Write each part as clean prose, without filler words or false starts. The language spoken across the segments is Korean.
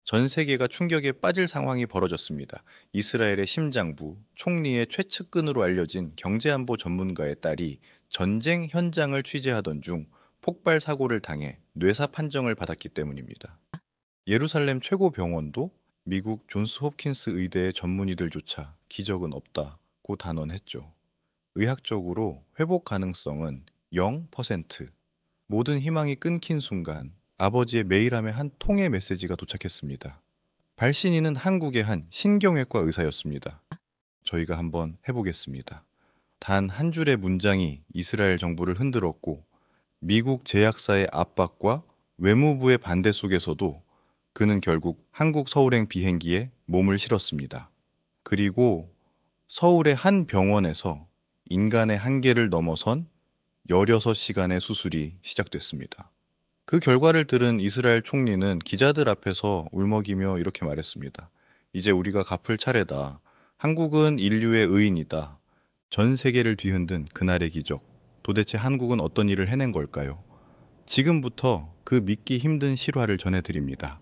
전 세계가 충격에 빠질 상황이 벌어졌습니다. 이스라엘의 심장부, 총리의 최측근으로 알려진 경제안보 전문가의 딸이 전쟁 현장을 취재하던 중 폭발 사고를 당해 뇌사 판정을 받았기 때문입니다. 예루살렘 최고 병원도 미국 존스 홉킨스 의대의 전문의들조차 기적은 없다고 단언했죠. 의학적으로 회복 가능성은 0%. 모든 희망이 끊긴 순간 아버지의 메일함에 한 통의 메시지가 도착했습니다. 발신인은 한국의 한 신경외과 의사였습니다. 저희가 한번 해보겠습니다. 단 한 줄의 문장이 이스라엘 정부를 흔들었고 미국 제약사의 압박과 외무부의 반대 속에서도 그는 결국 한국 서울행 비행기에 몸을 실었습니다. 그리고 서울의 한 병원에서 인간의 한계를 넘어선 16시간의 수술이 시작됐습니다. 그 결과를 들은 이스라엘 총리는 기자들 앞에서 울먹이며 이렇게 말했습니다. 이제 우리가 갚을 차례다. 한국은 인류의 의인이다. 전 세계를 뒤흔든 그날의 기적. 도대체 한국은 어떤 일을 해낸 걸까요? 지금부터 그 믿기 힘든 실화를 전해드립니다.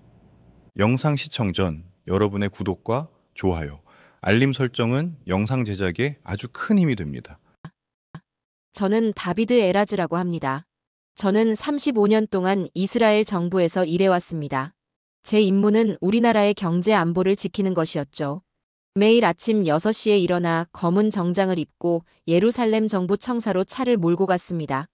영상 시청 전 여러분의 구독과 좋아요, 알림 설정은 영상 제작에 아주 큰 힘이 됩니다. 저는 다비드 에라즈라고 합니다. 저는 35년 동안 이스라엘 정부에서 일해왔습니다. 제 임무는 우리나라의 경제 안보를 지키는 것이었죠. 매일 아침 6시에 일어나 검은 정장을 입고 예루살렘 정부 청사로 차를 몰고 갔습니다.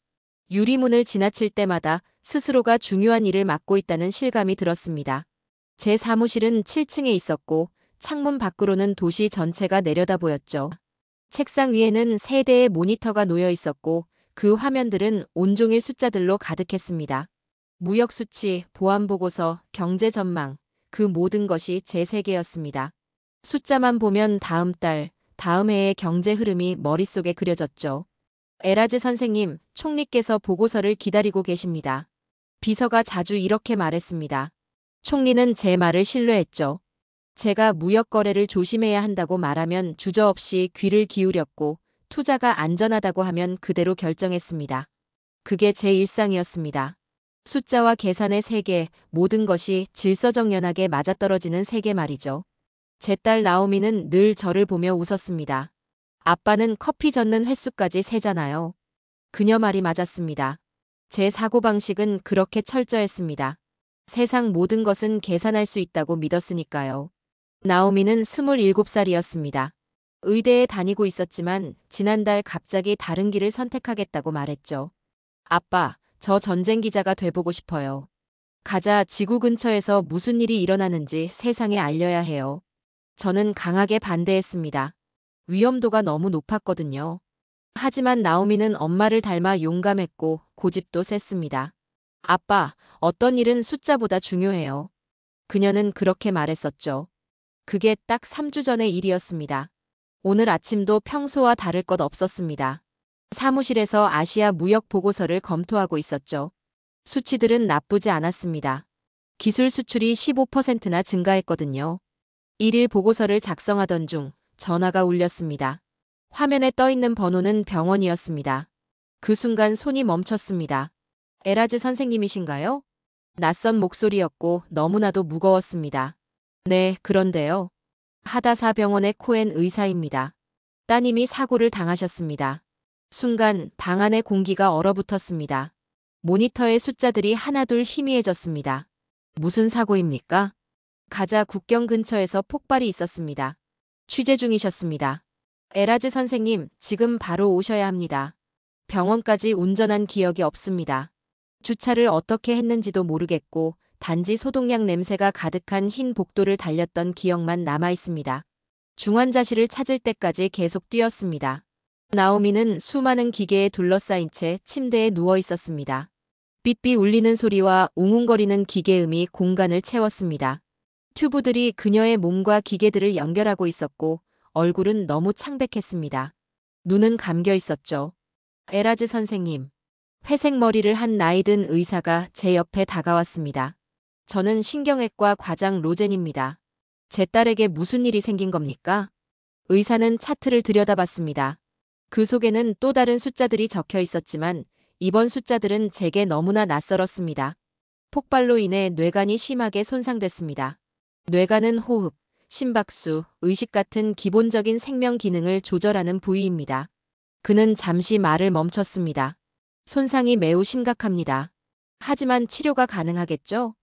유리문을 지나칠 때마다 스스로가 중요한 일을 맡고 있다는 실감이 들었습니다. 제 사무실은 7층에 있었고 창문 밖으로는 도시 전체가 내려다 보였죠. 책상 위에는 세 대의 모니터가 놓여 있었고 그 화면들은 온종일 숫자들로 가득했습니다. 무역 수치, 보안 보고서, 경제 전망, 그 모든 것이 제 세계였습니다. 숫자만 보면 다음 달, 다음 해의 경제 흐름이 머릿속에 그려졌죠. 에라즈 선생님, 총리께서 보고서를 기다리고 계십니다. 비서가 자주 이렇게 말했습니다. 총리는 제 말을 신뢰했죠. 제가 무역 거래를 조심해야 한다고 말하면 주저없이 귀를 기울였고 투자가 안전하다고 하면 그대로 결정했습니다. 그게 제 일상이었습니다. 숫자와 계산의 세계, 모든 것이 질서정연하게 맞아떨어지는 세계 말이죠. 제 딸 나오미는 늘 저를 보며 웃었습니다. 아빠는 커피 젓는 횟수까지 세잖아요. 그녀 말이 맞았습니다. 제 사고방식은 그렇게 철저했습니다. 세상 모든 것은 계산할 수 있다고 믿었으니까요. 나오미는 27살이었습니다. 의대에 다니고 있었지만 지난달 갑자기 다른 길을 선택하겠다고 말했죠. 아빠, 저 전쟁 기자가 돼보고 싶어요. 가자, 지구 근처에서 무슨 일이 일어나는지 세상에 알려야 해요. 저는 강하게 반대했습니다. 위험도가 너무 높았거든요. 하지만 나오미는 엄마를 닮아 용감했고 고집도 셌습니다. 아빠, 어떤 일은 숫자보다 중요해요. 그녀는 그렇게 말했었죠. 그게 딱 3주 전의 일이었습니다. 오늘 아침도 평소와 다를 것 없었습니다. 사무실에서 아시아 무역 보고서를 검토하고 있었죠. 수치들은 나쁘지 않았습니다. 기술 수출이 15%나 증가했거든요. 일일 보고서를 작성하던 중 전화가 울렸습니다. 화면에 떠 있는 번호는 병원이었습니다. 그 순간 손이 멈췄습니다. 에라즈 선생님이신가요? 낯선 목소리였고 너무나도 무거웠습니다. 네, 그런데요. 하다사 병원의 코엔 의사입니다. 따님이 사고를 당하셨습니다. 순간 방 안의 공기가 얼어붙었습니다. 모니터의 숫자들이 하나둘 희미해졌습니다. 무슨 사고입니까? 가자 국경 근처에서 폭발이 있었습니다. 취재 중이셨습니다. 에라즈 선생님, 지금 바로 오셔야 합니다. 병원까지 운전한 기억이 없습니다. 주차를 어떻게 했는지도 모르겠고 단지 소독약 냄새가 가득한 흰 복도를 달렸던 기억만 남아 있습니다. 중환자실을 찾을 때까지 계속 뛰었습니다. 나오미는 수많은 기계에 둘러싸인 채 침대에 누워 있었습니다. 삐삐 울리는 소리와 웅웅거리는 기계음이 공간을 채웠습니다. 튜브들이 그녀의 몸과 기계들을 연결하고 있었고 얼굴은 너무 창백했습니다. 눈은 감겨 있었죠. 에라즈 선생님. 회색 머리를 한 나이든 의사가 제 옆에 다가왔습니다. 저는 신경외과 과장 로젠입니다. 제 딸에게 무슨 일이 생긴 겁니까? 의사는 차트를 들여다봤습니다. 그 속에는 또 다른 숫자들이 적혀 있었지만 이번 숫자들은 제게 너무나 낯설었습니다. 폭발로 인해 뇌관이 심하게 손상됐습니다. 뇌가는 호흡, 심박수, 의식 같은 기본적인 생명 기능을 조절하는 부위입니다. 그는 잠시 말을 멈췄습니다. 손상이 매우 심각합니다. 하지만 치료가 가능하겠죠?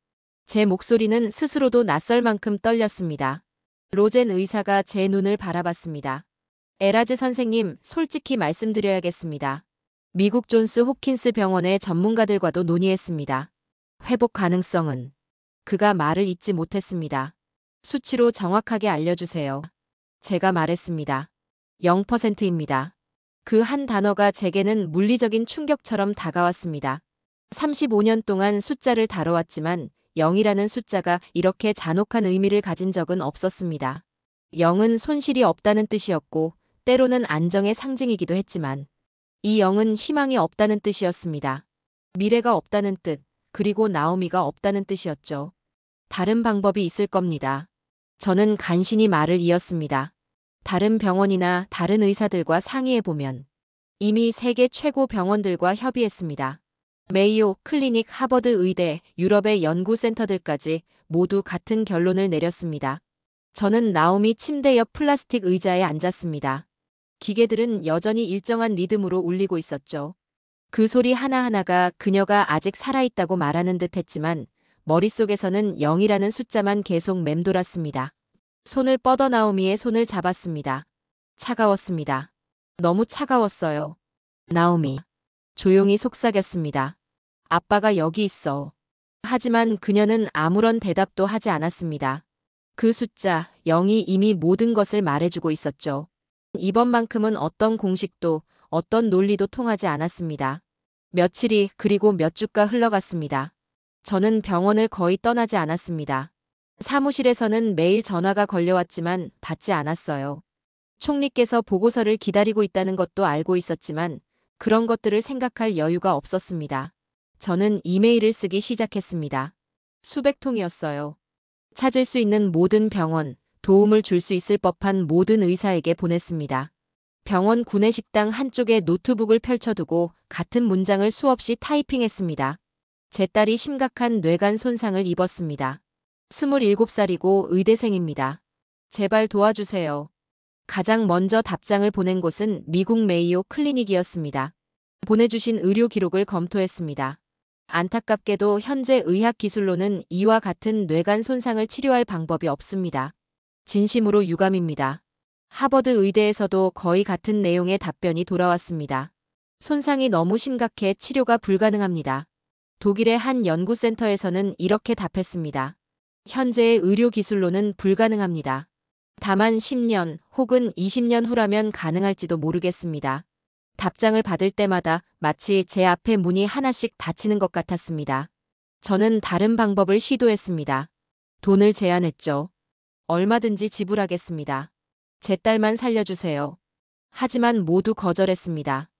제 목소리는 스스로도 낯설 만큼 떨렸습니다. 로젠 의사가 제 눈을 바라봤습니다. 에라즈 선생님, 솔직히 말씀드려야겠습니다. 미국 존스 홉킨스 병원의 전문가들과도 논의했습니다. 회복 가능성은? 그가 말을 잇지 못했습니다. 수치로 정확하게 알려주세요. 제가 말했습니다. 0%입니다. 그 한 단어가 제게는 물리적인 충격처럼 다가왔습니다. 35년 동안 숫자를 다뤄왔지만 0이라는 숫자가 이렇게 잔혹한 의미를 가진 적은 없었습니다. 0은 손실이 없다는 뜻이었고 때로는 안정의 상징이기도 했지만 이 0은 희망이 없다는 뜻이었습니다. 미래가 없다는 뜻, 그리고 나오미가 없다는 뜻이었죠. 다른 방법이 있을 겁니다. 저는 간신히 말을 이었습니다. 다른 병원이나 다른 의사들과 상의해보면 이미 세계 최고 병원들과 협의했습니다. 메이오, 클리닉, 하버드 의대, 유럽의 연구센터들까지 모두 같은 결론을 내렸습니다. 저는 나오미 침대 옆 플라스틱 의자에 앉았습니다. 기계들은 여전히 일정한 리듬으로 울리고 있었죠. 그 소리 하나하나가 그녀가 아직 살아있다고 말하는 듯 했지만 머릿속에서는 0이라는 숫자만 계속 맴돌았습니다. 손을 뻗어 나오미의 손을 잡았습니다. 차가웠습니다. 너무 차가웠어요. 나오미. 조용히 속삭였습니다. 아빠가 여기 있어. 하지만 그녀는 아무런 대답도 하지 않았습니다. 그 숫자 0이 이미 모든 것을 말해주고 있었죠. 이번만큼은 어떤 공식도 어떤 논리도 통하지 않았습니다. 며칠이 그리고 몇 주가 흘러갔습니다. 저는 병원을 거의 떠나지 않았습니다. 사무실에서는 매일 전화가 걸려왔지만 받지 않았어요. 총리께서 보고서를 기다리고 있다는 것도 알고 있었지만 그런 것들을 생각할 여유가 없었습니다. 저는 이메일을 쓰기 시작했습니다. 수백 통이었어요. 찾을 수 있는 모든 병원, 도움을 줄 수 있을 법한 모든 의사에게 보냈습니다. 병원 구내식당 한쪽에 노트북을 펼쳐두고 같은 문장을 수없이 타이핑했습니다. 제 딸이 심각한 뇌간 손상을 입었습니다. 27살이고 의대생입니다. 제발 도와주세요. 가장 먼저 답장을 보낸 곳은 미국 메이오 클리닉이었습니다. 보내주신 의료 기록을 검토했습니다. 안타깝게도 현재 의학 기술로는 이와 같은 뇌간 손상을 치료할 방법이 없습니다. 진심으로 유감입니다. 하버드 의대에서도 거의 같은 내용의 답변이 돌아왔습니다. 손상이 너무 심각해 치료가 불가능합니다. 독일의 한 연구센터에서는 이렇게 답했습니다. 현재의 의료 기술로는 불가능합니다. 다만 10년 혹은 20년 후라면 가능할지도 모르겠습니다. 답장을 받을 때마다 마치 제 앞에 문이 하나씩 닫히는 것 같았습니다. 저는 다른 방법을 시도했습니다. 돈을 제안했죠. 얼마든지 지불하겠습니다. 제 딸만 살려주세요. 하지만 모두 거절했습니다.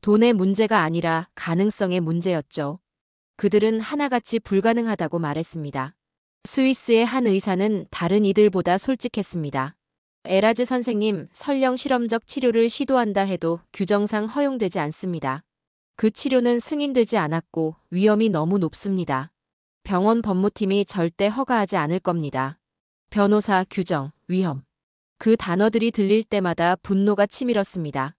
돈의 문제가 아니라 가능성의 문제였죠. 그들은 하나같이 불가능하다고 말했습니다. 스위스의 한 의사는 다른 이들보다 솔직했습니다. 에라즈 선생님, 설령 실험적 치료를 시도한다 해도 규정상 허용되지 않습니다. 그 치료는 승인되지 않았고 위험이 너무 높습니다. 병원 법무팀이 절대 허가하지 않을 겁니다. 변호사, 규정, 위험. 그 단어들이 들릴 때마다 분노가 치밀었습니다.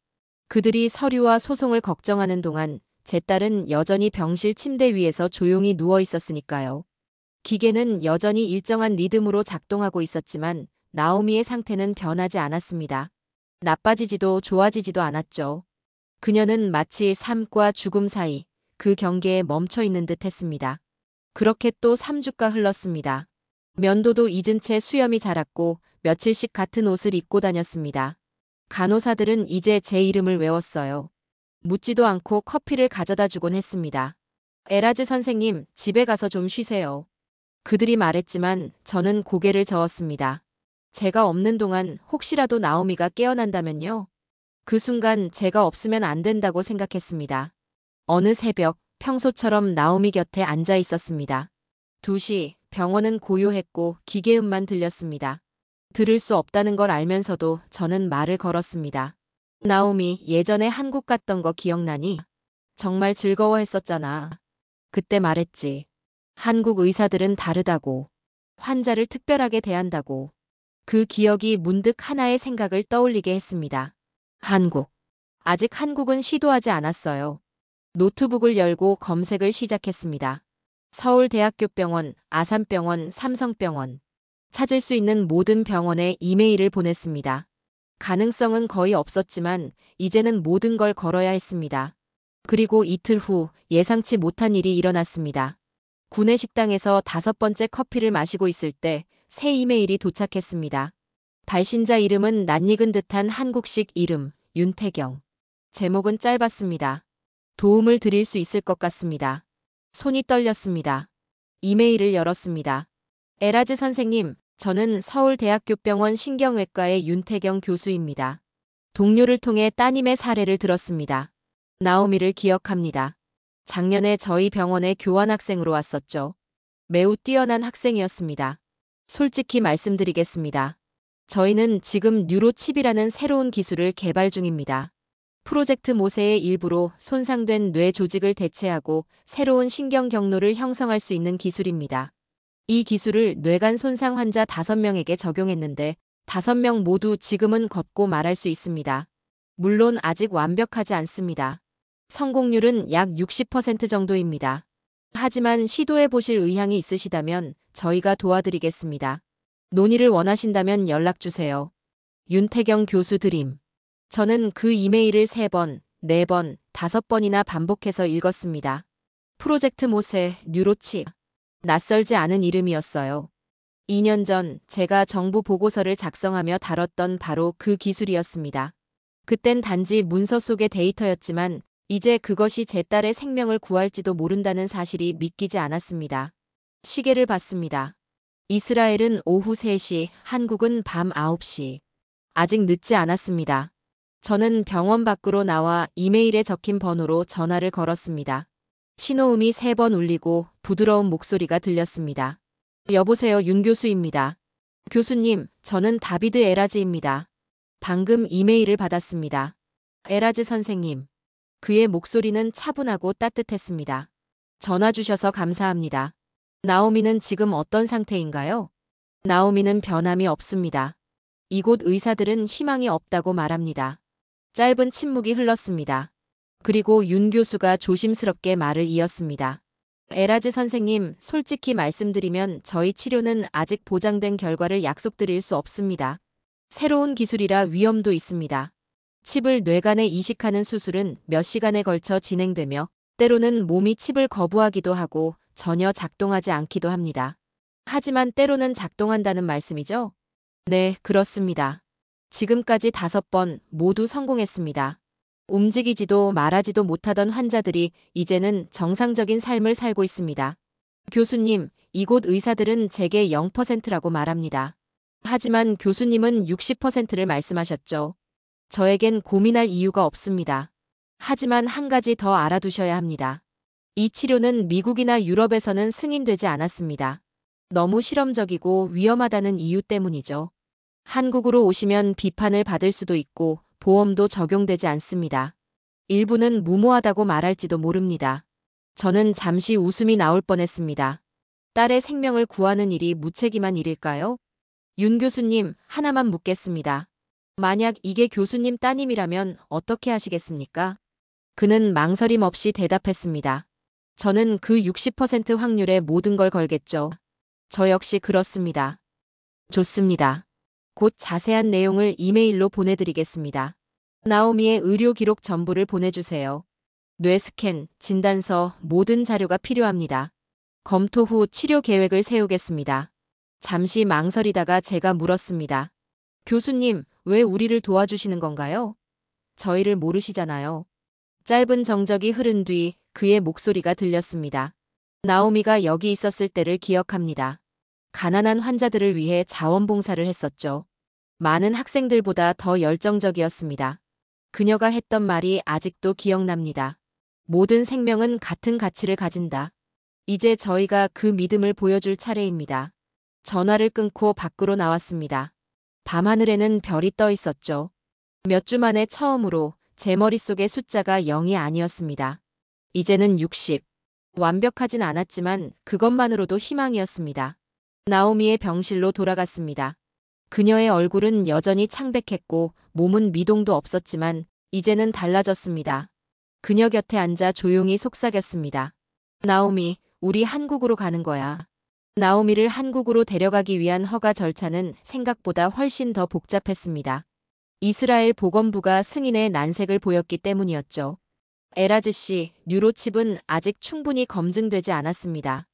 그들이 서류와 소송을 걱정하는 동안 제 딸은 여전히 병실 침대 위에서 조용히 누워 있었으니까요. 기계는 여전히 일정한 리듬으로 작동하고 있었지만 나오미의 상태는 변하지 않았습니다. 나빠지지도 좋아지지도 않았죠. 그녀는 마치 삶과 죽음 사이 그 경계에 멈춰 있는 듯 했습니다. 그렇게 또 3주가 흘렀습니다. 면도도 잊은 채 수염이 자랐고 며칠씩 같은 옷을 입고 다녔습니다. 간호사들은 이제 제 이름을 외웠어요. 묻지도 않고 커피를 가져다 주곤 했습니다. 에라즈 선생님, 집에 가서 좀 쉬세요. 그들이 말했지만 저는 고개를 저었습니다. 제가 없는 동안 혹시라도 나오미가 깨어난다면요? 그 순간 제가 없으면 안 된다고 생각했습니다. 어느 새벽, 평소처럼 나오미 곁에 앉아 있었습니다. 2시, 병원은 고요했고 기계음만 들렸습니다. 들을 수 없다는 걸 알면서도 저는 말을 걸었습니다. 나오미, 예전에 한국 갔던 거 기억나니? 정말 즐거워했었잖아. 그때 말했지. 한국 의사들은 다르다고. 환자를 특별하게 대한다고. 그 기억이 문득 하나의 생각을 떠올리게 했습니다. 한국. 아직 한국은 시도하지 않았어요. 노트북을 열고 검색을 시작했습니다. 서울대학교병원, 아산병원, 삼성병원. 찾을 수 있는 모든 병원에 이메일을 보냈습니다. 가능성은 거의 없었지만 이제는 모든 걸 걸어야 했습니다. 그리고 이틀 후 예상치 못한 일이 일어났습니다. 구내식당에서 5번째 커피를 마시고 있을 때 새 이메일이 도착했습니다. 발신자 이름은 낯익은 듯한 한국식 이름, 윤태경. 제목은 짧았습니다. 도움을 드릴 수 있을 것 같습니다. 손이 떨렸습니다. 이메일을 열었습니다. 에라즈 선생님, 저는 서울대학교병원 신경외과의 윤태경 교수입니다. 동료를 통해 따님의 사례를 들었습니다. 나오미를 기억합니다. 작년에 저희 병원에 교환학생으로 왔었죠. 매우 뛰어난 학생이었습니다. 솔직히 말씀드리겠습니다. 저희는 지금 뉴로칩이라는 새로운 기술을 개발 중입니다. 프로젝트 모세의 일부로 손상된 뇌 조직을 대체하고 새로운 신경 경로를 형성할 수 있는 기술입니다. 이 기술을 뇌간 손상 환자 5명에게 적용했는데 5명 모두 지금은 걷고 말할 수 있습니다. 물론 아직 완벽하지 않습니다. 성공률은 약 60% 정도입니다. 하지만 시도해 보실 의향이 있으시다면 저희가 도와드리겠습니다. 논의를 원하신다면 연락 주세요. 윤태경 교수 드림. 저는 그 이메일을 3번, 4번, 5번이나 반복해서 읽었습니다. 프로젝트 모세, 뉴로칩. 낯설지 않은 이름이었어요. 2년 전 제가 정부 보고서를 작성하며 다뤘던 바로 그 기술이었습니다. 그땐 단지 문서 속의 데이터였지만 이제 그것이 제 딸의 생명을 구할지도 모른다는 사실이 믿기지 않았습니다. 시계를 봤습니다. 이스라엘은 오후 3시, 한국은 밤 9시. 아직 늦지 않았습니다. 저는 병원 밖으로 나와 이메일에 적힌 번호로 전화를 걸었습니다. 신호음이 3번 울리고 부드러운 목소리가 들렸습니다. 여보세요, 윤 교수입니다. 교수님, 저는 다비드 에라즈입니다. 방금 이메일을 받았습니다. 에라즈 선생님. 그의 목소리는 차분하고 따뜻했습니다. 전화 주셔서 감사합니다. 나오미는 지금 어떤 상태인가요? 나오미는 변함이 없습니다. 이곳 의사들은 희망이 없다고 말합니다. 짧은 침묵이 흘렀습니다. 그리고 윤 교수가 조심스럽게 말을 이었습니다. 에라즈 선생님, 솔직히 말씀드리면 저희 치료는 아직 보장된 결과를 약속드릴 수 없습니다. 새로운 기술이라 위험도 있습니다. 칩을 뇌간에 이식하는 수술은 몇 시간에 걸쳐 진행되며 때로는 몸이 칩을 거부하기도 하고 전혀 작동하지 않기도 합니다. 하지만 때로는 작동한다는 말씀이죠? 네, 그렇습니다. 지금까지 5번 모두 성공했습니다. 움직이지도 말하지도 못하던 환자들이 이제는 정상적인 삶을 살고 있습니다. 교수님, 이곳 의사들은 제게 0%라고 말합니다. 하지만 교수님은 60%를 말씀하셨죠. 저에겐 고민할 이유가 없습니다. 하지만 한 가지 더 알아두셔야 합니다. 이 치료는 미국이나 유럽에서는 승인되지 않았습니다. 너무 실험적이고 위험하다는 이유 때문이죠. 한국으로 오시면 비판을 받을 수도 있고 보험도 적용되지 않습니다. 일부는 무모하다고 말할지도 모릅니다. 저는 잠시 웃음이 나올 뻔했습니다. 딸의 생명을 구하는 일이 무책임한 일일까요? 윤 교수님, 하나만 묻겠습니다. 만약 이게 교수님 따님이라면 어떻게 하시겠습니까? 그는 망설임 없이 대답했습니다. 저는 그 60% 확률에 모든 걸 걸겠죠. 저 역시 그렇습니다. 좋습니다. 곧 자세한 내용을 이메일로 보내드리겠습니다. 나오미의 의료 기록 전부를 보내주세요. 뇌 스캔, 진단서, 모든 자료가 필요합니다. 검토 후 치료 계획을 세우겠습니다. 잠시 망설이다가 제가 물었습니다. 교수님, 왜 우리를 도와주시는 건가요? 저희를 모르시잖아요. 짧은 정적이 흐른 뒤 그의 목소리가 들렸습니다. 나오미가 여기 있었을 때를 기억합니다. 가난한 환자들을 위해 자원봉사를 했었죠. 많은 학생들보다 더 열정적이었습니다. 그녀가 했던 말이 아직도 기억납니다. 모든 생명은 같은 가치를 가진다. 이제 저희가 그 믿음을 보여줄 차례입니다. 전화를 끊고 밖으로 나왔습니다. 밤하늘에는 별이 떠 있었죠. 몇 주 만에 처음으로 제 머릿속에 숫자가 0이 아니었습니다. 이제는 60. 완벽하진 않았지만 그것만으로도 희망이었습니다. 나오미의 병실로 돌아갔습니다. 그녀의 얼굴은 여전히 창백했고 몸은 미동도 없었지만 이제는 달라졌습니다. 그녀 곁에 앉아 조용히 속삭였습니다. 나오미, 우리 한국으로 가는 거야. 나오미를 한국으로 데려가기 위한 허가 절차는 생각보다 훨씬 더 복잡했습니다. 이스라엘 보건부가 승인의 난색을 보였기 때문이었죠. 에라즈 씨, 뉴로칩은 아직 충분히 검증되지 않았습니다.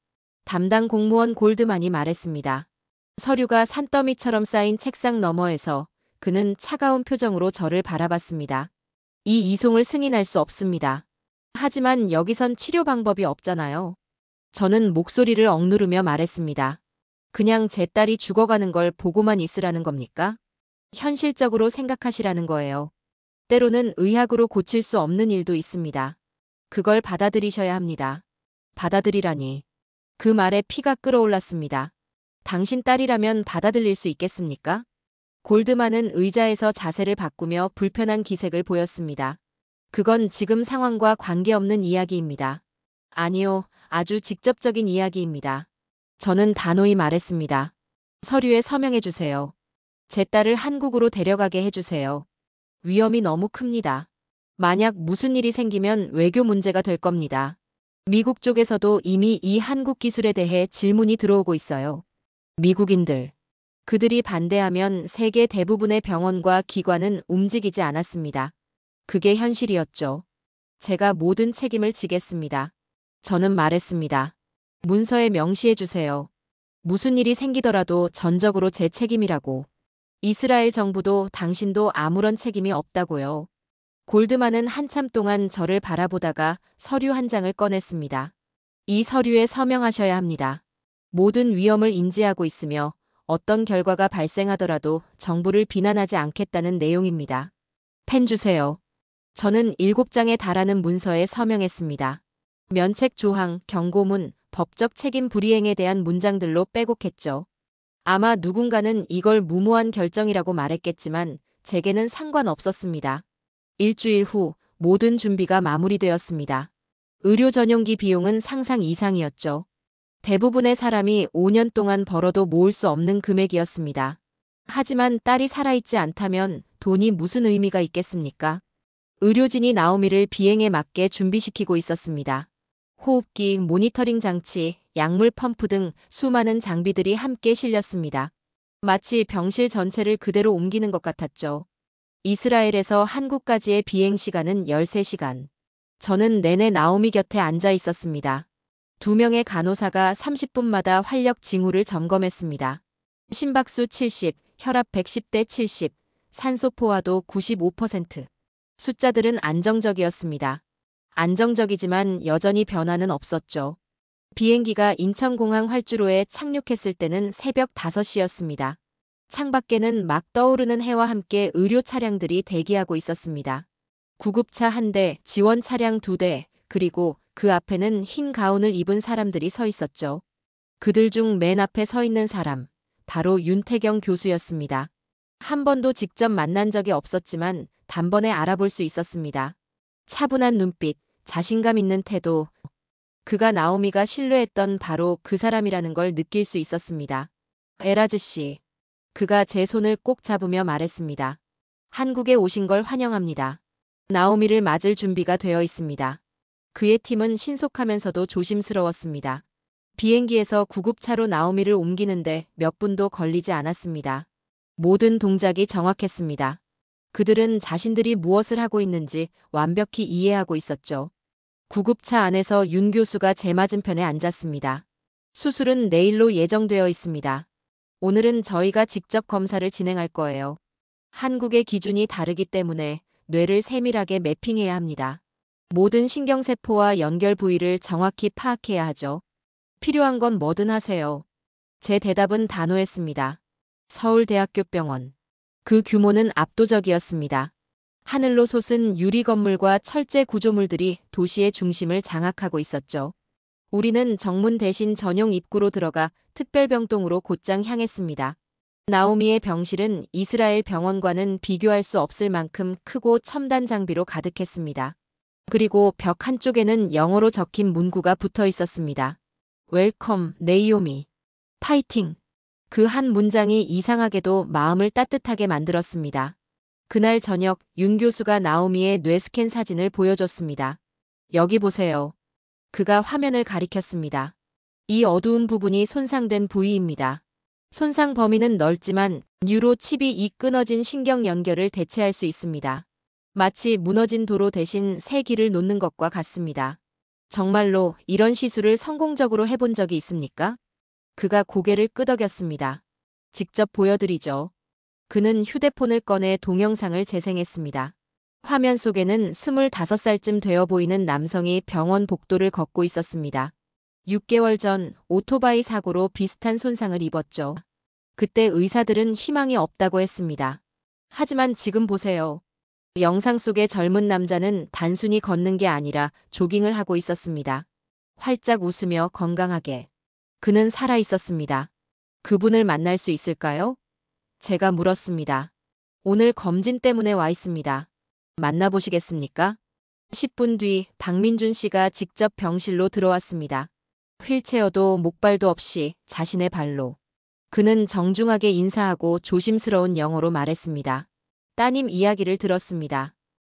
담당 공무원 골드만이 말했습니다. 서류가 산더미처럼 쌓인 책상 너머에서 그는 차가운 표정으로 저를 바라봤습니다. 이 이송을 승인할 수 없습니다. 하지만 여기선 치료 방법이 없잖아요. 저는 목소리를 억누르며 말했습니다. 그냥 제 딸이 죽어가는 걸 보고만 있으라는 겁니까? 현실적으로 생각하시라는 거예요. 때로는 의학으로 고칠 수 없는 일도 있습니다. 그걸 받아들이셔야 합니다. 받아들이라니. 그 말에 피가 끓어올랐습니다. 당신 딸이라면 받아들일 수 있겠습니까? 골드만은 의자에서 자세를 바꾸며 불편한 기색을 보였습니다. 그건 지금 상황과 관계없는 이야기입니다. 아니요, 아주 직접적인 이야기입니다. 저는 단호히 말했습니다. 서류에 서명해 주세요. 제 딸을 한국으로 데려가게 해주세요. 위험이 너무 큽니다. 만약 무슨 일이 생기면 외교 문제가 될 겁니다. 미국 쪽에서도 이미 이 한국 기술에 대해 질문이 들어오고 있어요. 미국인들. 그들이 반대하면 세계 대부분의 병원과 기관은 움직이지 않았습니다. 그게 현실이었죠. 제가 모든 책임을 지겠습니다. 저는 말했습니다. 문서에 명시해 주세요. 무슨 일이 생기더라도 전적으로 제 책임이라고. 이스라엘 정부도 당신도 아무런 책임이 없다고요. 골드만은 한참 동안 저를 바라보다가 서류 한 장을 꺼냈습니다. 이 서류에 서명하셔야 합니다. 모든 위험을 인지하고 있으며 어떤 결과가 발생하더라도 정부를 비난하지 않겠다는 내용입니다. 펜 주세요. 저는 7장에 달하는 문서에 서명했습니다. 면책 조항, 경고문, 법적 책임 불이행에 대한 문장들로 빼곡했죠. 아마 누군가는 이걸 무모한 결정이라고 말했겠지만 제게는 상관없었습니다. 일주일 후 모든 준비가 마무리되었습니다. 의료 전용기 비용은 상상 이상이었죠. 대부분의 사람이 5년 동안 벌어도 모을 수 없는 금액이었습니다. 하지만 딸이 살아있지 않다면 돈이 무슨 의미가 있겠습니까? 의료진이 나오미를 비행에 맞게 준비시키고 있었습니다. 호흡기, 모니터링 장치, 약물 펌프 등 수많은 장비들이 함께 실렸습니다. 마치 병실 전체를 그대로 옮기는 것 같았죠. 이스라엘에서 한국까지의 비행 시간은 13시간. 저는 내내 나오미 곁에 앉아 있었습니다. 2명의 간호사가 30분마다 활력 징후를 점검했습니다. 심박수 70, 혈압 110대 70, 산소 포화도 95%. 숫자들은 안정적이었습니다. 안정적이지만 여전히 변화는 없었죠. 비행기가 인천공항 활주로에 착륙했을 때는 새벽 5시였습니다. 창밖에는 막 떠오르는 해와 함께 의료 차량들이 대기하고 있었습니다. 구급차 1대, 지원 차량 2대, 그리고 그 앞에는 흰 가운을 입은 사람들이 서 있었죠. 그들 중 맨 앞에 서 있는 사람, 바로 윤태경 교수였습니다. 한 번도 직접 만난 적이 없었지만 단번에 알아볼 수 있었습니다. 차분한 눈빛, 자신감 있는 태도. 그가 나오미가 신뢰했던 바로 그 사람이라는 걸 느낄 수 있었습니다. 에라즈 씨. 그가 제 손을 꼭 잡으며 말했습니다. 한국에 오신 걸 환영합니다. 나오미를 맞을 준비가 되어 있습니다. 그의 팀은 신속하면서도 조심스러웠습니다. 비행기에서 구급차로 나오미를 옮기는데 몇 분도 걸리지 않았습니다. 모든 동작이 정확했습니다. 그들은 자신들이 무엇을 하고 있는지 완벽히 이해하고 있었죠. 구급차 안에서 윤 교수가 제 맞은편에 앉았습니다. 수술은 내일로 예정되어 있습니다. 오늘은 저희가 직접 검사를 진행할 거예요. 한국의 기준이 다르기 때문에 뇌를 세밀하게 매핑해야 합니다. 모든 신경세포와 연결 부위를 정확히 파악해야 하죠. 필요한 건 뭐든 하세요. 제 대답은 단호했습니다. 서울대학교 병원. 그 규모는 압도적이었습니다. 하늘로 솟은 유리 건물과 철제 구조물들이 도시의 중심을 장악하고 있었죠. 우리는 정문 대신 전용 입구로 들어가 특별병동으로 곧장 향했습니다. 나오미의 병실은 이스라엘 병원과는 비교할 수 없을 만큼 크고 첨단 장비로 가득했습니다. 그리고 벽 한쪽에는 영어로 적힌 문구가 붙어 있었습니다. 웰컴, 네이오미. 파이팅! 그 한 문장이 이상하게도 마음을 따뜻하게 만들었습니다. 그날 저녁 윤 교수가 나오미의 뇌스캔 사진을 보여줬습니다. 여기 보세요. 그가 화면을 가리켰습니다. 이 어두운 부분이 손상된 부위입니다. 손상 범위는 넓지만 뉴로칩이 이 끊어진 신경 연결을 대체할 수 있습니다. 마치 무너진 도로 대신 새 길을 놓는 것과 같습니다. 정말로 이런 시술을 성공적으로 해본 적이 있습니까? 그가 고개를 끄덕였습니다. 직접 보여드리죠. 그는 휴대폰을 꺼내 동영상을 재생했습니다. 화면 속에는 25살쯤 되어 보이는 남성이 병원 복도를 걷고 있었습니다. 6개월 전 오토바이 사고로 비슷한 손상을 입었죠. 그때 의사들은 희망이 없다고 했습니다. 하지만 지금 보세요. 영상 속의 젊은 남자는 단순히 걷는 게 아니라 조깅을 하고 있었습니다. 활짝 웃으며 건강하게. 그는 살아 있었습니다. 그분을 만날 수 있을까요? 제가 물었습니다. 오늘 검진 때문에 와 있습니다. 만나보시겠습니까? 10분 뒤 박민준 씨가 직접 병실로 들어왔습니다. 휠체어도 목발도 없이 자신의 발로. 그는 정중하게 인사하고 조심스러운 영어로 말했습니다. 따님 이야기를 들었습니다.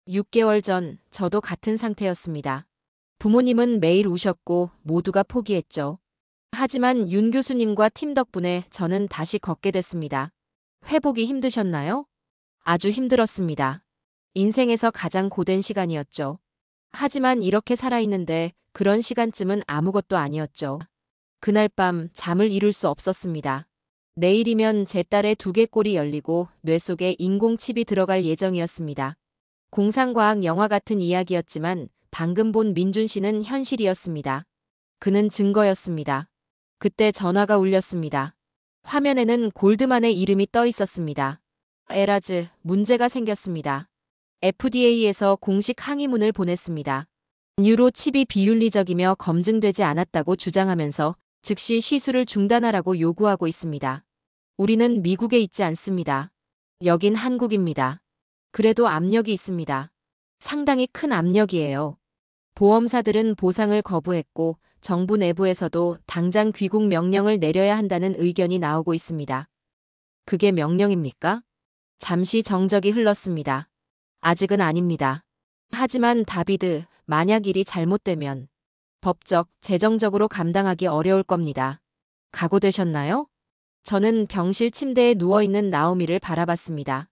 6개월 전 저도 같은 상태였습니다. 부모님은 매일 우셨고 모두가 포기했죠. 하지만 윤 교수님과 팀 덕분에 저는 다시 걷게 됐습니다. 회복이 힘드셨나요? 아주 힘들었습니다. 인생에서 가장 고된 시간이었죠. 하지만 이렇게 살아있는데 그런 시간쯤은 아무것도 아니었죠. 그날 밤 잠을 이룰 수 없었습니다. 내일이면 제 딸의 2개 꼴이 열리고 뇌 속에 인공칩이 들어갈 예정이었습니다. 공상과학 영화 같은 이야기였지만 방금 본 민준 씨는 현실이었습니다. 그는 증거였습니다. 그때 전화가 울렸습니다. 화면에는 골드만의 이름이 떠 있었습니다. 에라즈, 문제가 생겼습니다. FDA에서 공식 항의문을 보냈습니다. 뉴로칩이 비윤리적이며 검증되지 않았다고 주장하면서 즉시 시술을 중단하라고 요구하고 있습니다. 우리는 미국에 있지 않습니다. 여긴 한국입니다. 그래도 압력이 있습니다. 상당히 큰 압력이에요. 보험사들은 보상을 거부했고 정부 내부에서도 당장 귀국 명령을 내려야 한다는 의견이 나오고 있습니다. 그게 명령입니까? 잠시 정적이 흘렀습니다. 아직은 아닙니다. 하지만 다비드, 만약 일이 잘못되면 법적, 재정적으로 감당하기 어려울 겁니다. 각오되셨나요? 저는 병실 침대에 누워있는 나오미를 바라봤습니다.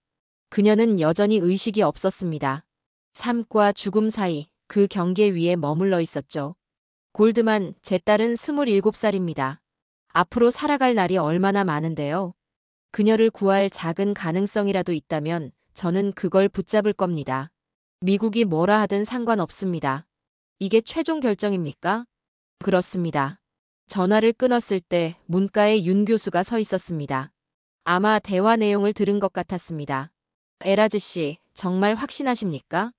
그녀는 여전히 의식이 없었습니다. 삶과 죽음 사이 그 경계 위에 머물러 있었죠. 골드만, 제 딸은 27살입니다. 앞으로 살아갈 날이 얼마나 많은데요. 그녀를 구할 작은 가능성이라도 있다면 저는 그걸 붙잡을 겁니다. 미국이 뭐라 하든 상관없습니다. 이게 최종 결정입니까? 그렇습니다. 전화를 끊었을 때 문가에 윤 교수가 서 있었습니다. 아마 대화 내용을 들은 것 같았습니다. 에라즈 씨, 정말 확신하십니까?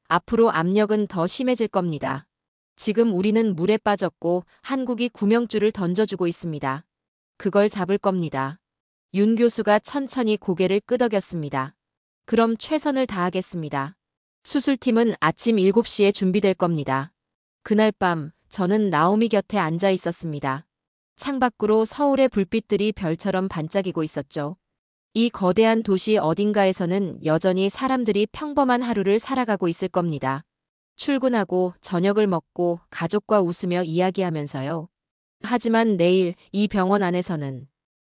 앞으로 압력은 더 심해질 겁니다. 지금 우리는 물에 빠졌고 한국이 구명줄을 던져주고 있습니다. 그걸 잡을 겁니다. 윤 교수가 천천히 고개를 끄덕였습니다. 그럼 최선을 다하겠습니다. 수술팀은 아침 7시에 준비될 겁니다. 그날 밤 저는 나오미 곁에 앉아 있었습니다. 창밖으로 서울의 불빛들이 별처럼 반짝이고 있었죠. 이 거대한 도시 어딘가에서는 여전히 사람들이 평범한 하루를 살아가고 있을 겁니다. 출근하고 저녁을 먹고 가족과 웃으며 이야기하면서요. 하지만 내일 이 병원 안에서는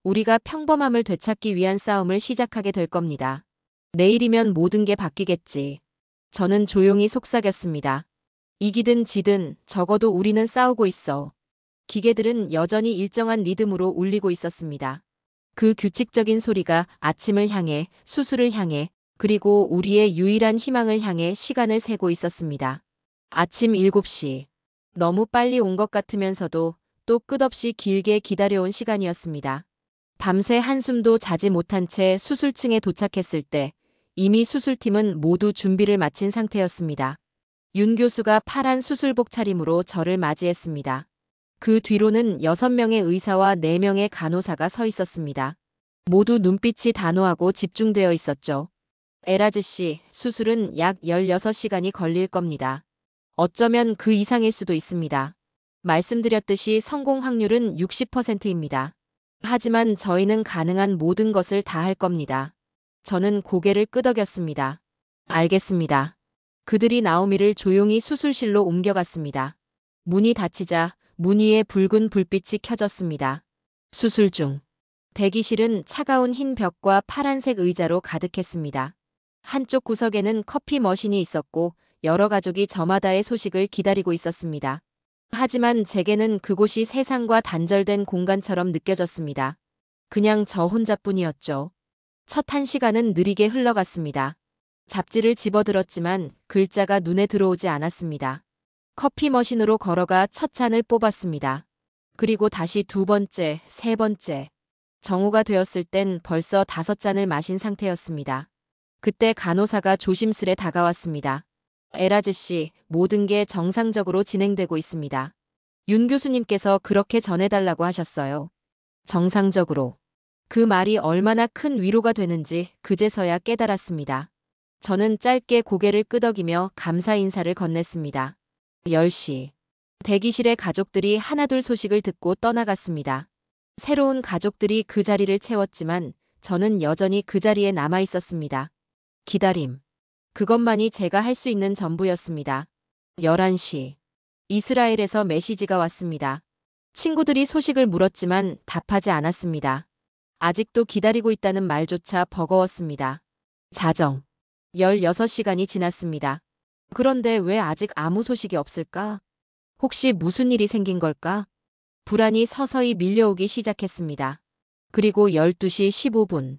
우리가 평범함을 되찾기 위한 싸움을 시작하게 될 겁니다. 내일이면 모든 게 바뀌겠지. 저는 조용히 속삭였습니다. 이기든 지든 적어도 우리는 싸우고 있어. 기계들은 여전히 일정한 리듬으로 울리고 있었습니다. 그 규칙적인 소리가 아침을 향해, 수술을 향해, 그리고 우리의 유일한 희망을 향해 시간을 세고 있었습니다. 아침 7시. 너무 빨리 온 것 같으면서도 또 끝없이 길게 기다려온 시간이었습니다. 밤새 한숨도 자지 못한 채 수술층에 도착했을 때 이미 수술팀은 모두 준비를 마친 상태였습니다. 윤 교수가 파란 수술복 차림으로 저를 맞이했습니다. 그 뒤로는 6명의 의사와 4명의 간호사가 서 있었습니다. 모두 눈빛이 단호하고 집중되어 있었죠. 에라즈 씨, 수술은 약 16시간이 걸릴 겁니다. 어쩌면 그 이상일 수도 있습니다. 말씀드렸듯이 성공 확률은 60%입니다. 하지만 저희는 가능한 모든 것을 다 할 겁니다. 저는 고개를 끄덕였습니다. 알겠습니다. 그들이 나오미를 조용히 수술실로 옮겨갔습니다. 문이 닫히자 문 위에 붉은 불빛이 켜졌습니다. 수술 중. 대기실은 차가운 흰 벽과 파란색 의자로 가득했습니다. 한쪽 구석에는 커피 머신이 있었고 여러 가족이 저마다의 소식을 기다리고 있었습니다. 하지만 제게는 그곳이 세상과 단절된 공간처럼 느껴졌습니다. 그냥 저 혼자뿐이었죠. 첫 1시간은 느리게 흘러갔습니다. 잡지를 집어들었지만 글자가 눈에 들어오지 않았습니다. 커피 머신으로 걸어가 첫 잔을 뽑았습니다. 그리고 다시 두 번째, 세 번째. 정오가 되었을 땐 벌써 5잔을 마신 상태였습니다. 그때 간호사가 조심스레 다가왔습니다. 에라즈 씨, 모든 게 정상적으로 진행되고 있습니다. 윤 교수님께서 그렇게 전해달라고 하셨어요. 정상적으로. 그 말이 얼마나 큰 위로가 되는지 그제서야 깨달았습니다. 저는 짧게 고개를 끄덕이며 감사 인사를 건넸습니다. 10시. 대기실의 가족들이 하나둘 소식을 듣고 떠나갔습니다. 새로운 가족들이 그 자리를 채웠지만 저는 여전히 그 자리에 남아 있었습니다. 기다림. 그것만이 제가 할 수 있는 전부였습니다. 11시. 이스라엘에서 메시지가 왔습니다. 친구들이 소식을 물었지만 답하지 않았습니다. 아직도 기다리고 있다는 말조차 버거웠습니다. 자정. 16시간이 지났습니다. 그런데 왜 아직 아무 소식이 없을까? 혹시 무슨 일이 생긴 걸까? 불안이 서서히 밀려오기 시작했습니다. 그리고 12시 15분.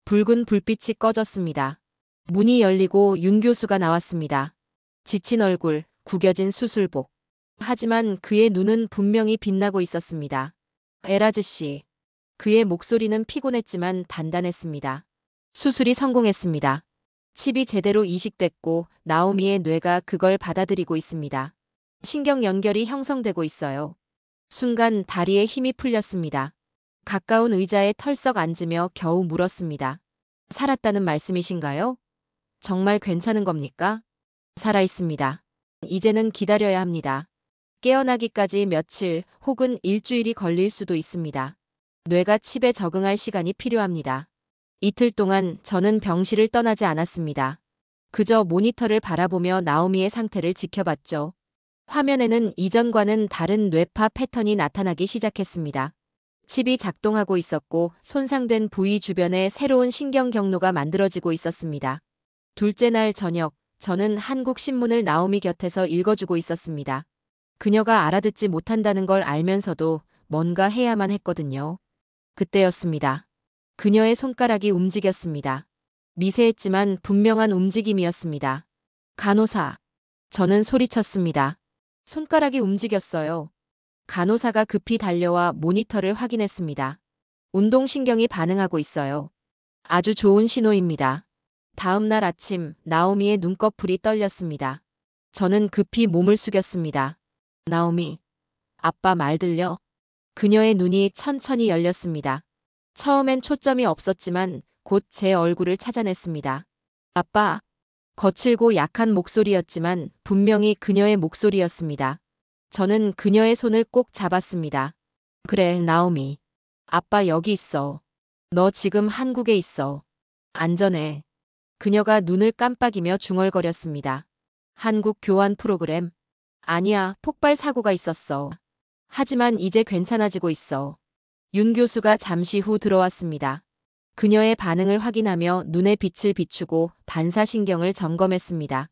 붉은 불빛이 꺼졌습니다. 문이 열리고 윤 교수가 나왔습니다. 지친 얼굴, 구겨진 수술복. 하지만 그의 눈은 분명히 빛나고 있었습니다. 에라즈 씨. 그의 목소리는 피곤했지만 단단했습니다. 수술이 성공했습니다. 칩이 제대로 이식됐고 나오미의 뇌가 그걸 받아들이고 있습니다. 신경 연결이 형성되고 있어요. 순간 다리에 힘이 풀렸습니다. 가까운 의자에 털썩 앉으며 겨우 물었습니다. 살았다는 말씀이신가요? 정말 괜찮은 겁니까? 살아있습니다. 이제는 기다려야 합니다. 깨어나기까지 며칠 혹은 일주일이 걸릴 수도 있습니다. 뇌가 칩에 적응할 시간이 필요합니다. 이틀 동안 저는 병실을 떠나지 않았습니다. 그저 모니터를 바라보며 나오미의 상태를 지켜봤죠. 화면에는 이전과는 다른 뇌파 패턴이 나타나기 시작했습니다. 칩이 작동하고 있었고 손상된 부위 주변에 새로운 신경 경로가 만들어지고 있었습니다. 둘째 날 저녁, 저는 한국 신문을 나오미 곁에서 읽어주고 있었습니다. 그녀가 알아듣지 못한다는 걸 알면서도 뭔가 해야만 했거든요. 그때였습니다. 그녀의 손가락이 움직였습니다. 미세했지만 분명한 움직임이었습니다. 간호사. 저는 소리쳤습니다. 손가락이 움직였어요. 간호사가 급히 달려와 모니터를 확인했습니다. 운동신경이 반응하고 있어요. 아주 좋은 신호입니다. 다음 날 아침 나오미의 눈꺼풀이 떨렸습니다. 저는 급히 몸을 숙였습니다. 나오미. 아빠 말 들려? 그녀의 눈이 천천히 열렸습니다. 처음엔 초점이 없었지만 곧 제 얼굴을 찾아냈습니다. 아빠. 거칠고 약한 목소리였지만 분명히 그녀의 목소리였습니다. 저는 그녀의 손을 꼭 잡았습니다. 그래, 나오미. 아빠 여기 있어. 너 지금 한국에 있어. 안전해. 그녀가 눈을 깜빡이며 중얼거렸습니다. 한국 교환 프로그램? 아니야, 폭발 사고가 있었어. 하지만 이제 괜찮아지고 있어. 윤 교수가 잠시 후 들어왔습니다. 그녀의 반응을 확인하며 눈에 빛을 비추고 반사신경을 점검했습니다.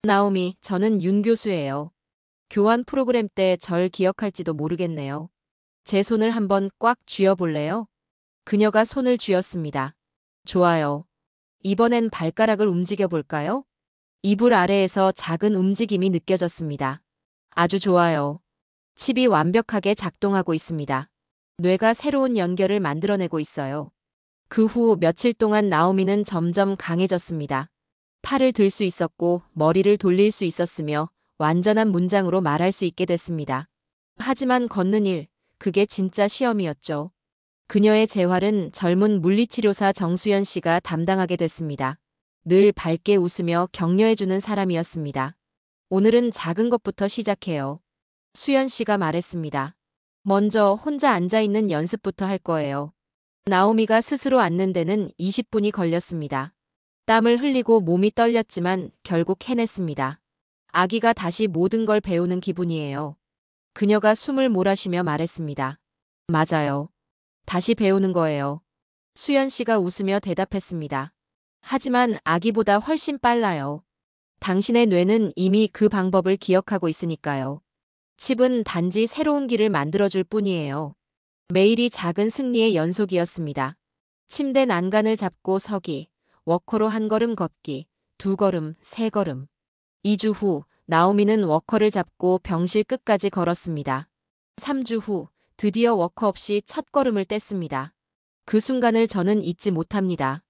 나오미, 저는 윤 교수예요. 교환 프로그램 때 절 기억할지도 모르겠네요. 제 손을 한번 꽉 쥐어볼래요? 그녀가 손을 쥐었습니다. 좋아요. 이번엔 발가락을 움직여볼까요? 이불 아래에서 작은 움직임이 느껴졌습니다. 아주 좋아요. 칩이 완벽하게 작동하고 있습니다. 뇌가 새로운 연결을 만들어내고 있어요. 그 후 며칠 동안 나오미는 점점 강해졌습니다. 팔을 들 수 있었고 머리를 돌릴 수 있었으며 완전한 문장으로 말할 수 있게 됐습니다. 하지만 걷는 일, 그게 진짜 시험이었죠. 그녀의 재활은 젊은 물리치료사 정수연 씨가 담당하게 됐습니다. 늘 밝게 웃으며 격려해주는 사람이었습니다. 오늘은 작은 것부터 시작해요. 수연 씨가 말했습니다. 먼저 혼자 앉아있는 연습부터 할 거예요. 나오미가 스스로 앉는 데는 20분이 걸렸습니다. 땀을 흘리고 몸이 떨렸지만 결국 해냈습니다. 아기가 다시 모든 걸 배우는 기분이에요. 그녀가 숨을 몰아쉬며 말했습니다. 맞아요. 다시 배우는 거예요. 수연 씨가 웃으며 대답했습니다. 하지만 아기보다 훨씬 빨라요. 당신의 뇌는 이미 그 방법을 기억하고 있으니까요. 칩은 단지 새로운 길을 만들어줄 뿐이에요. 매일이 작은 승리의 연속이었습니다. 침대 난간을 잡고 서기, 워커로 한 걸음 걷기, 두 걸음, 세 걸음. 2주 후, 나오미는 워커를 잡고 병실 끝까지 걸었습니다. 3주 후, 드디어 워커 없이 첫 걸음을 뗐습니다. 그 순간을 저는 잊지 못합니다.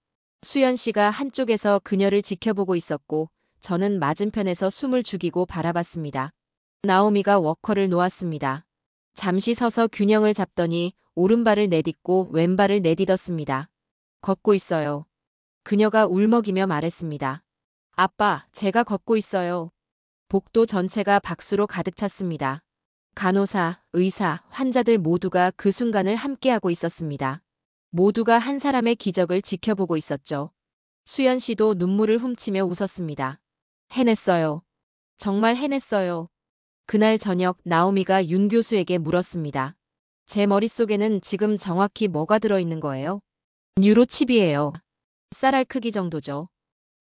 수연 씨가 한쪽에서 그녀를 지켜보고 있었고, 저는 맞은편에서 숨을 죽이고 바라봤습니다. 나오미가 워커를 놓았습니다. 잠시 서서 균형을 잡더니 오른발을 내딛고 왼발을 내딛었습니다. 걷고 있어요. 그녀가 울먹이며 말했습니다. 아빠, 제가 걷고 있어요. 복도 전체가 박수로 가득 찼습니다. 간호사, 의사, 환자들 모두가 그 순간을 함께하고 있었습니다. 모두가 한 사람의 기적을 지켜보고 있었죠. 수연 씨도 눈물을 훔치며 웃었습니다. 해냈어요. 정말 해냈어요. 그날 저녁 나오미가 윤 교수에게 물었습니다. 제 머릿속에는 지금 정확히 뭐가 들어있는 거예요? 뉴로칩이에요. 쌀알 크기 정도죠.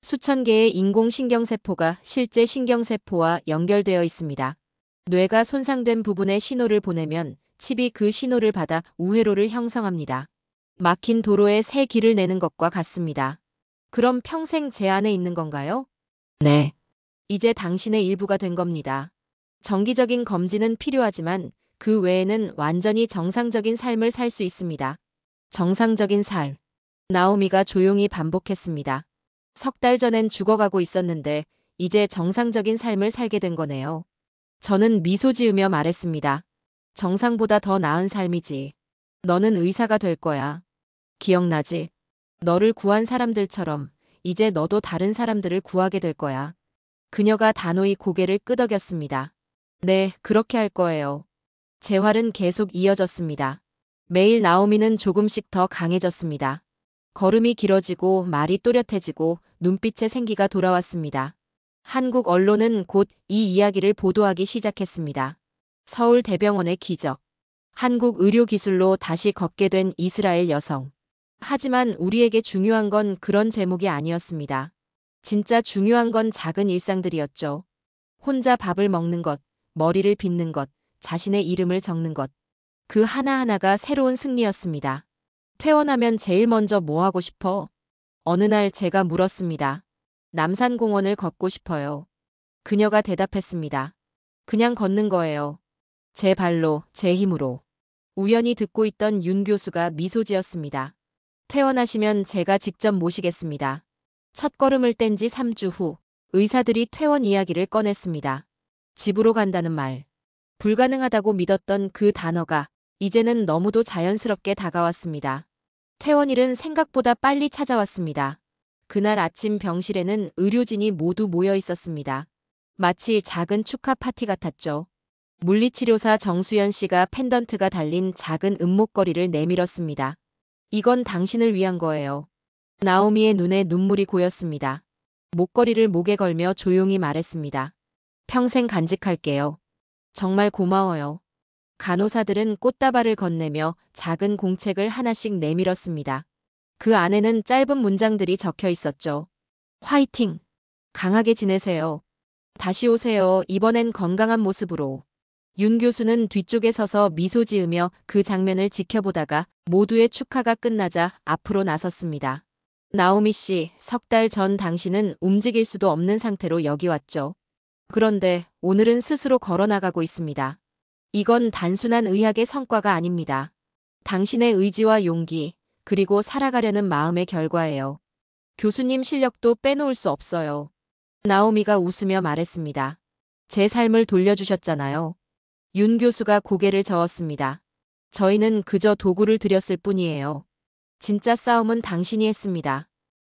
수천 개의 인공신경세포가 실제 신경세포와 연결되어 있습니다. 뇌가 손상된 부분에 신호를 보내면 칩이 그 신호를 받아 우회로를 형성합니다. 막힌 도로에 새 길을 내는 것과 같습니다. 그럼 평생 제 안에 있는 건가요? 네. 이제 당신의 일부가 된 겁니다. 정기적인 검진은 필요하지만 그 외에는 완전히 정상적인 삶을 살 수 있습니다. 정상적인 삶. 나오미가 조용히 반복했습니다. 석 달 전엔 죽어가고 있었는데 이제 정상적인 삶을 살게 된 거네요. 저는 미소 지으며 말했습니다. 정상보다 더 나은 삶이지. 너는 의사가 될 거야. 기억나지? 너를 구한 사람들처럼 이제 너도 다른 사람들을 구하게 될 거야. 그녀가 단호히 고개를 끄덕였습니다. 네, 그렇게 할 거예요. 재활은 계속 이어졌습니다. 매일 나오미는 조금씩 더 강해졌습니다. 걸음이 길어지고 말이 또렷해지고 눈빛에 생기가 돌아왔습니다. 한국 언론은 곧 이 이야기를 보도하기 시작했습니다. 서울대병원의 기적. 한국 의료기술로 다시 걷게 된 이스라엘 여성. 하지만 우리에게 중요한 건 그런 제목이 아니었습니다. 진짜 중요한 건 작은 일상들이었죠. 혼자 밥을 먹는 것, 머리를 빗는 것, 자신의 이름을 적는 것. 그 하나하나가 새로운 승리였습니다. 퇴원하면 제일 먼저 뭐 하고 싶어? 어느 날 제가 물었습니다. 남산공원을 걷고 싶어요. 그녀가 대답했습니다. 그냥 걷는 거예요. 제 발로, 제 힘으로. 우연히 듣고 있던 윤 교수가 미소 지었습니다. 퇴원하시면 제가 직접 모시겠습니다. 첫 걸음을 뗀 지 3주 후 의사들이 퇴원 이야기를 꺼냈습니다. 집으로 간다는 말. 불가능하다고 믿었던 그 단어가 이제는 너무도 자연스럽게 다가왔습니다. 퇴원일은 생각보다 빨리 찾아왔습니다. 그날 아침 병실에는 의료진이 모두 모여 있었습니다. 마치 작은 축하 파티 같았죠. 물리치료사 정수연 씨가 펜던트가 달린 작은 은목걸이를 내밀었습니다. 이건 당신을 위한 거예요. 나오미의 눈에 눈물이 고였습니다. 목걸이를 목에 걸며 조용히 말했습니다. 평생 간직할게요. 정말 고마워요. 간호사들은 꽃다발을 건네며 작은 공책을 하나씩 내밀었습니다. 그 안에는 짧은 문장들이 적혀 있었죠. 화이팅! 강하게 지내세요. 다시 오세요. 이번엔 건강한 모습으로. 윤 교수는 뒤쪽에 서서 미소 지으며 그 장면을 지켜보다가 모두의 축하가 끝나자 앞으로 나섰습니다. 나오미 씨, 석 달 전 당신은 움직일 수도 없는 상태로 여기 왔죠. 그런데 오늘은 스스로 걸어나가고 있습니다. 이건 단순한 의학의 성과가 아닙니다. 당신의 의지와 용기, 그리고 살아가려는 마음의 결과예요. 교수님 실력도 빼놓을 수 없어요. 나오미가 웃으며 말했습니다. 제 삶을 돌려주셨잖아요. 윤 교수가 고개를 저었습니다. 저희는 그저 도구를 드렸을 뿐이에요. 진짜 싸움은 당신이 했습니다.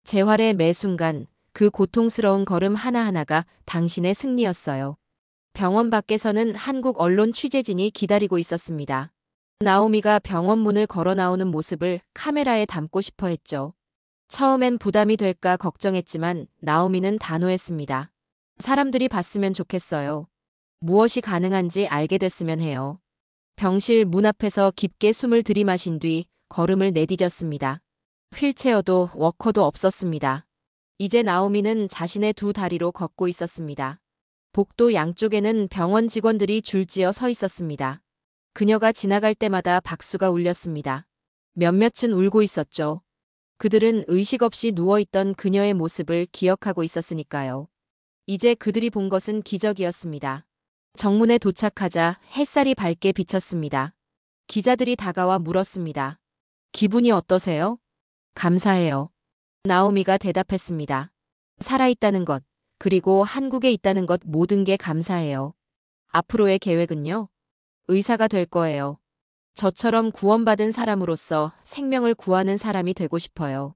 재활의 매 순간, 그 고통스러운 걸음 하나하나가 당신의 승리였어요. 병원 밖에서는 한국 언론 취재진이 기다리고 있었습니다. 나오미가 병원 문을 걸어 나오는 모습을 카메라에 담고 싶어 했죠. 처음엔 부담이 될까 걱정했지만 나오미는 단호했습니다. 사람들이 봤으면 좋겠어요. 무엇이 가능한지 알게 됐으면 해요. 병실 문 앞에서 깊게 숨을 들이마신 뒤 걸음을 내디뎠습니다. 휠체어도 워커도 없었습니다. 이제 나오미는 자신의 두 다리로 걷고 있었습니다. 복도 양쪽에는 병원 직원들이 줄지어 서 있었습니다. 그녀가 지나갈 때마다 박수가 울렸습니다. 몇몇은 울고 있었죠. 그들은 의식 없이 누워있던 그녀의 모습을 기억하고 있었으니까요. 이제 그들이 본 것은 기적이었습니다. 정문에 도착하자 햇살이 밝게 비쳤습니다. 기자들이 다가와 물었습니다. 기분이 어떠세요? 감사해요. 나오미가 대답했습니다. 살아있다는 것, 그리고 한국에 있다는 것 모든 게 감사해요. 앞으로의 계획은요? 의사가 될 거예요. 저처럼 구원받은 사람으로서 생명을 구하는 사람이 되고 싶어요.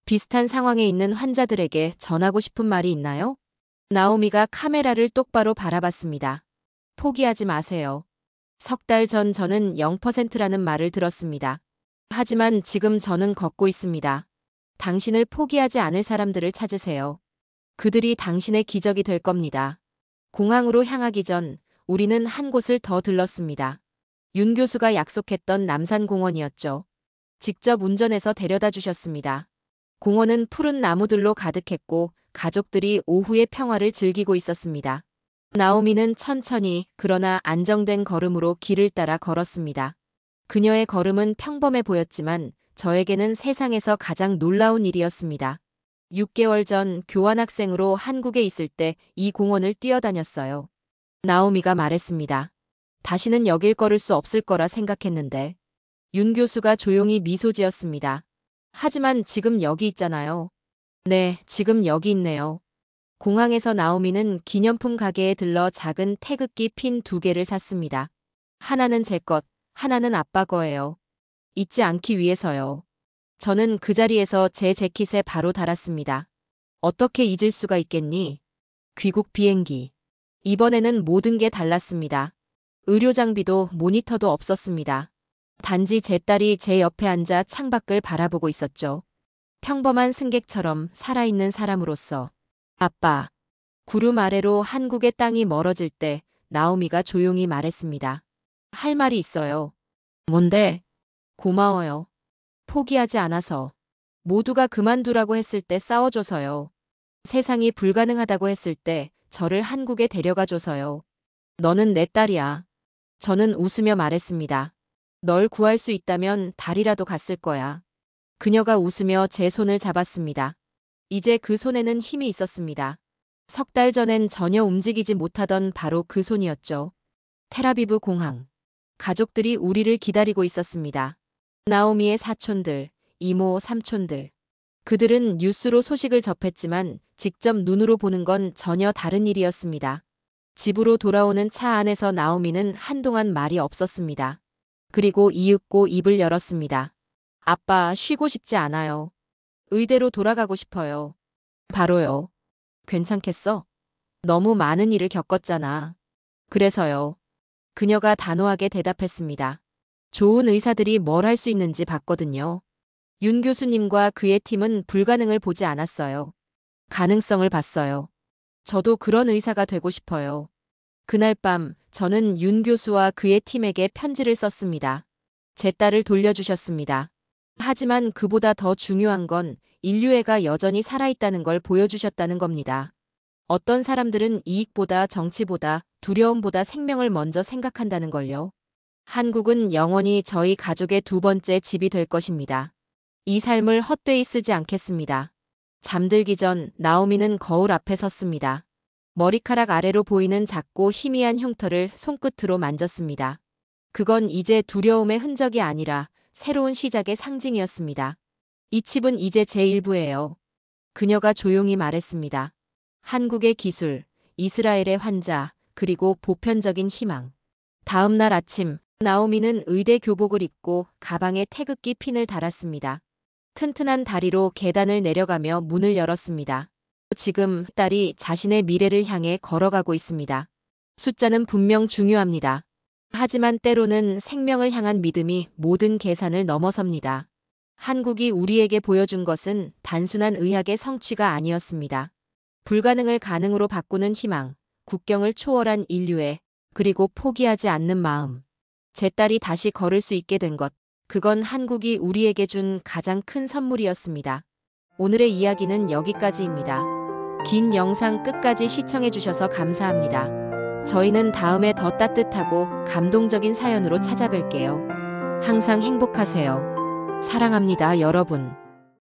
비슷한 상황에 있는 환자들에게 전하고 싶은 말이 있나요? 나오미가 카메라를 똑바로 바라봤습니다. 포기하지 마세요. 석 달 전 저는 0%라는 말을 들었습니다. 하지만 지금 저는 걷고 있습니다. 당신을 포기하지 않을 사람들을 찾으세요. 그들이 당신의 기적이 될 겁니다. 공항으로 향하기 전 우리는 한 곳을 더 들렀습니다. 윤 교수가 약속했던 남산공원이었죠. 직접 운전해서 데려다 주셨습니다. 공원은 푸른 나무들로 가득했고 가족들이 오후의 평화를 즐기고 있었습니다. 나오미는 천천히 그러나 안정된 걸음으로 길을 따라 걸었습니다. 그녀의 걸음은 평범해 보였지만 저에게는 세상에서 가장 놀라운 일이었습니다. 6개월 전 교환학생으로 한국에 있을 때 이 공원을 뛰어다녔어요. 나오미가 말했습니다. 다시는 여길 걸을 수 없을 거라 생각했는데. 윤 교수가 조용히 미소 지었습니다. 하지만 지금 여기 있잖아요. 네, 지금 여기 있네요. 공항에서 나오미는 기념품 가게에 들러 작은 태극기 핀 2개를 샀습니다. 하나는 제 것, 하나는 아빠 거예요. 잊지 않기 위해서요. 저는 그 자리에서 제 재킷에 바로 달았습니다. 어떻게 잊을 수가 있겠니? 귀국 비행기. 이번에는 모든 게 달랐습니다. 의료 장비도 모니터도 없었습니다. 단지 제 딸이 제 옆에 앉아 창밖을 바라보고 있었죠. 평범한 승객처럼 살아있는 사람으로서. 아빠. 구름 아래로 한국의 땅이 멀어질 때 나오미가 조용히 말했습니다. 할 말이 있어요. 뭔데? 고마워요. 포기하지 않아서. 모두가 그만두라고 했을 때 싸워줘서요. 세상이 불가능하다고 했을 때 저를 한국에 데려가줘서요. 너는 내 딸이야. 저는 웃으며 말했습니다. 널 구할 수 있다면 달이라도 갔을 거야. 그녀가 웃으며 제 손을 잡았습니다. 이제 그 손에는 힘이 있었습니다. 석 달 전엔 전혀 움직이지 못하던 바로 그 손이었죠. 텔아비브 공항. 가족들이 우리를 기다리고 있었습니다. 나오미의 사촌들, 이모, 삼촌들. 그들은 뉴스로 소식을 접했지만 직접 눈으로 보는 건 전혀 다른 일이었습니다. 집으로 돌아오는 차 안에서 나오미는 한동안 말이 없었습니다. 그리고 이윽고 입을 열었습니다. 아빠, 쉬고 싶지 않아요. 의대로 돌아가고 싶어요. 바로요. 괜찮겠어? 너무 많은 일을 겪었잖아. 그래서요. 그녀가 단호하게 대답했습니다. 좋은 의사들이 뭘 할 수 있는지 봤거든요. 윤 교수님과 그의 팀은 불가능을 보지 않았어요. 가능성을 봤어요. 저도 그런 의사가 되고 싶어요. 그날 밤 저는 윤 교수와 그의 팀에게 편지를 썼습니다. 제 딸을 돌려주셨습니다. 하지만 그보다 더 중요한 건 인류애가 여전히 살아있다는 걸 보여주셨다는 겁니다. 어떤 사람들은 이익보다 정치보다 두려움보다 생명을 먼저 생각한다는 걸요. 한국은 영원히 저희 가족의 두 번째 집이 될 것입니다. 이 삶을 헛되이 쓰지 않겠습니다. 잠들기 전 나오미는 거울 앞에 섰습니다. 머리카락 아래로 보이는 작고 희미한 흉터를 손끝으로 만졌습니다. 그건 이제 두려움의 흔적이 아니라 새로운 시작의 상징이었습니다. 이 칩은 이제 제 일부예요. 그녀가 조용히 말했습니다. 한국의 기술, 이스라엘의 환자, 그리고 보편적인 희망. 다음 날 아침, 나오미는 의대 교복을 입고 가방에 태극기 핀을 달았습니다. 튼튼한 다리로 계단을 내려가며 문을 열었습니다. 지금 딸이 자신의 미래를 향해 걸어가고 있습니다. 숫자는 분명 중요합니다. 하지만 때로는 생명을 향한 믿음이 모든 계산을 넘어섭니다. 한국이 우리에게 보여준 것은 단순한 의학의 성취가 아니었습니다. 불가능을 가능으로 바꾸는 희망, 국경을 초월한 인류애, 그리고 포기하지 않는 마음. 제 딸이 다시 걸을 수 있게 된 것, 그건 한국이 우리에게 준 가장 큰 선물이었습니다. 오늘의 이야기는 여기까지입니다. 긴 영상 끝까지 시청해주셔서 감사합니다. 저희는 다음에 더 따뜻하고 감동적인 사연으로 찾아뵐게요. 항상 행복하세요. 사랑합니다, 여러분.